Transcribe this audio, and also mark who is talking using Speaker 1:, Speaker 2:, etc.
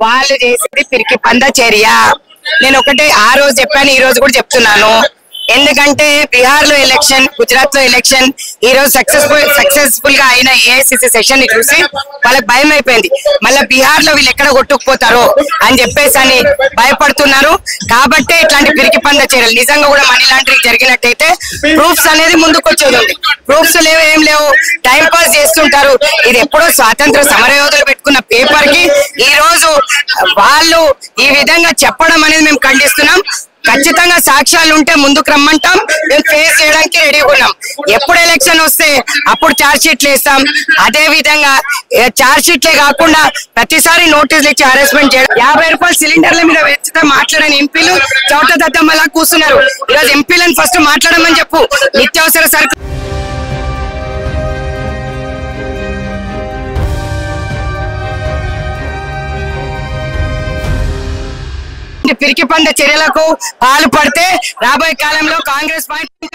Speaker 1: వాళ్ళు చేసేది పిరికి పంద చర్య. నేను ఒకటే ఆ రోజు చెప్పాను, ఈ రోజు కూడా చెప్తున్నాను. ఎందుకంటే బీహార్ లో ఎలక్షన్, గుజరాత్ లో ఎలక్షన్, ఈ రోజు సక్సెస్ఫుల్ గా అయిన ఏఐసిసి సెషన్ ని చూసి వాళ్ళకి భయం అయిపోయింది. మళ్ళీ బీహార్ లో వీళ్ళు ఎక్కడ కొట్టుకుపోతారో అని చెప్పేసి అని భయపడుతున్నారు. కాబట్టి ఇట్లాంటి పిరికి పంద చర్యలు నిజంగా కూడా మనీ లాండరింగ్ జరిగినట్టయితే ప్రూఫ్స్ అనేది ముందుకు వచ్చేది ఉంది. ప్రూఫ్స్ లేవు, ఏం లేవు, టైం పాస్ చేస్తుంటారు. ఇది ఎప్పుడో స్వాతంత్ర సమరయోధులు పెట్టుకున్న పేపర్ కి ఈ రోజు వాళ్ళు ఈ విధంగా చెప్పడం అనేది మేము ఖండిస్తున్నాం. ఖచ్చితంగా సాక్ష్యాలు ఉంటే ముందుకు రమ్మంటాం, మేము ఫేస్ చేయడానికి రెడీగా ఉన్నాం. ఎప్పుడు ఎలక్షన్ వస్తే అప్పుడు ఛార్జ్ షీట్లు వేస్తాం. అదే విధంగా ఛార్జ్ షీట్లే కాకుండా ప్రతిసారి నోటీసులు ఇచ్చి హరాస్మెంట్ చేయడం, 50 రూపాయల సిలిండర్ల మీద వెచ్చితే మాట్లాడని ఎంపీలు చౌట దద్దమ్మలా కూర్చున్నారు. ఈరోజు ఎంపీలను ఫస్ట్ మాట్లాడమని చెప్పు. నిత్యావసర సరుకు పిరికి పంద చర్యలకు పాల్పడితే రాబోయే కాలంలో కాంగ్రెస్ పార్టీ